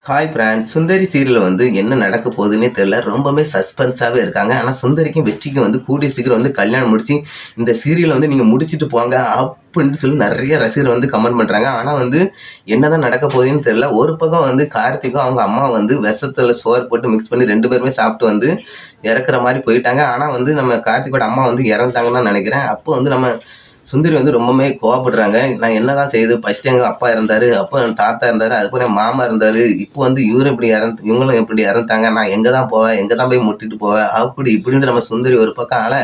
Hi friends. சுந்தரி serial வந்து என்ன நடக்க போகுதுன்னே தெரியல. ரொம்பவே சஸ்பென்ஸாவே இருக்காங்க. ஆனா சுந்தரிக்கும் வெற்றிக்கும் வந்து கூடிய சீக்கிரம் வந்து கல்யாணம் முடிச்சு, இந்த சீரியல வந்து நீங்க முடிச்சுட்டு போங்க அப்படின்னு சொல்லி நெறைய ரசிகர் வந்து கமெண்ட் பண்றாங்க. ஆனா வந்து என்னதான் நடக்க போகுதுன்னு தெரியல. ஒரு பக்கம் வந்து கார்த்திக்கும் அவங்க அம்மா வந்து விஷத்துல சோறு போட்டு மிக்ஸ் பண்ணி 2 பேருமே சாப்பிட்டு வந்து இறக்குற மாரி போயிட்டாங்க. ஆனா வந்து நம்ம கார்த்திக்கோட அம்மா வந்து இறந்துட்டாங்கன்னு தான் நெனைக்கிறேன். அப்போ வந்து நம்ம சுந்தரி வந்து ரொம்பவுமே கோவப்படுறாங்க. நான் என்னதான் செய்யுது? ஃபர்ஸ்ட் எங்க அப்பா இருந்தாரு, அப்ப என் தாத்தா இருந்தாரு, அதுக்கப்புறம் என் மாமா இருந்தாரு. இப்போ வந்து இவங்களும் இப்படி இறந்துட்டாங்க. நான் எங்க தான் போவேன்? எங்க தான் போய் முட்டிட்டு போவேன்? அப்படி இப்படின்னு நம்ம சுந்தரி ஒரு பக்கம் ஆள,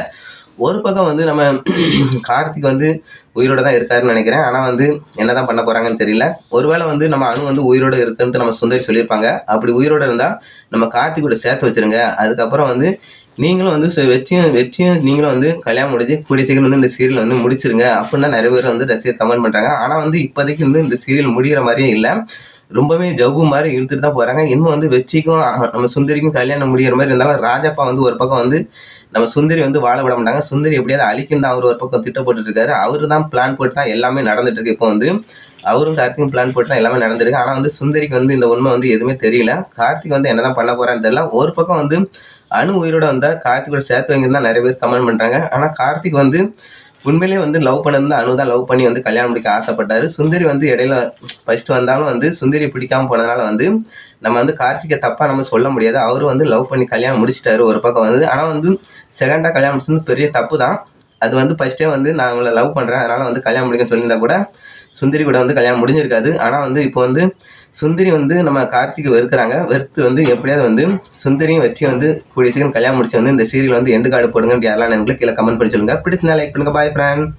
ஒரு பக்கம் வந்து நம்ம கார்த்திக் வந்து உயிரோட தான் இருக்காருன்னு நினைக்கிறேன். ஆனா வந்து என்னதான் பண்ண போறாங்கன்னு தெரியல. ஒருவேளை வந்து நம்ம அனு வந்து உயிரோட இருக்குன்ட்டு நம்ம சுந்தரி சொல்லியிருப்பாங்க. அப்படி உயிரோட இருந்தா நம்ம கார்த்திக் கூட சேர்த்து வச்சிருங்க. அதுக்கப்புறம் வந்து நீங்களும் வந்து வெற்றியும் வெற்றியும் நீங்களும் வந்து கல்யாணம் முடிஞ்சு கூடிய சீக்கிரம் வந்து இந்த சீரியல் வந்து முடிச்சிருங்க அப்படின்னு தான் நிறைய பேர் வந்து ரசிகர் கமெண்ட் பண்றாங்க. ஆனா வந்து இப்போதைக்கு வந்து இந்த சீரியல் முடிகிற மாதிரியே இல்லை. ரொம்பவே ஜவ்வு மாதிரி இழுத்துட்டு தான் போறாங்க. இன்னும் வந்து வெற்றிக்கும் நம்ம சுந்தரிக்கும் கல்யாணம் முடிகிற மாதிரி இருந்தாலும் ராஜப்பா வந்து ஒரு பக்கம் வந்து நம்ம சுந்தரி வந்து வாழ விட மாட்டாங்க. சுந்தரி எப்படியாவது அழிக்கணும் தான் அவர் ஒரு பக்கம் திட்டப்பட்டு இருக்காரு. அவரு தான் பிளான் போட்டு தான் எல்லாமே நடந்துட்டு இருக்கு. இப்போ வந்து அவரும் கார்த்திக்கும் பிளான் போட்டு தான் எல்லாமே நடந்திருக்கு. ஆனா வந்து சுந்தரிக்கு வந்து இந்த உண்மை வந்து எதுவுமே தெரியல. கார்த்திக் வந்து என்னதான் பண்ண போறான்னு தெரியல. ஒரு பக்கம் வந்து அனு உயிரோட வந்தா கார்த்திகோட சேர்த்து வைங்கன்னு தான் நிறைய பேர் கமெண்ட் பண்றாங்க. ஆனா கார்த்திக் வந்து உண்மையிலேயே வந்து லவ் பண்ணது அனு தான் லவ் பண்ணி வந்து கல்யாணம் முடிக்க ஆசைப்பட்டாரு. சுந்தரி வந்து இடையில ஃபர்ஸ்ட் வந்தாலும் வந்து சுந்தரி பிடிக்காம போனதுனால வந்து நம்ம வந்து கார்த்திகை தப்பா நம்ம சொல்ல முடியாது. அவரும் வந்து லவ் பண்ணி கல்யாணம் முடிச்சிட்டாரு ஒரு பக்கம் வந்து. ஆனா வந்து செகண்டா கல்யாணம் முடிச்சது பெரிய தப்பு தான். அது வந்து ஃபர்ஸ்டே வந்து நான் உங்களை லவ் பண்றேன், அதனால வந்து கல்யாணம் முடிக்கன்னு சொல்லியிருந்தா கூட சுந்தரி கூட வந்து கல்யாணம் முடிஞ்சிருக்காது. ஆனா வந்து இப்போ வந்து சுந்தரி வந்து நம்ம கார்த்திகை வெறுக்கிறாங்க. வெறுத்து வந்து எப்படியாவது வந்து சுந்தரியும் வச்சு வந்து கூடிய சீக்கிரம் கல்யாணம் முடிச்சு வந்து இந்த சீரியல் வந்து எண்டு கார்டு போடுங்கன்னு யாரெல்லாம் எனக்கு கீழே கமெண்ட் பண்ணி சொல்லுங்க. பிடிச்சிருந்தா லைக் பண்ணுங்க. பாய் ஃப்ரெண்ட்.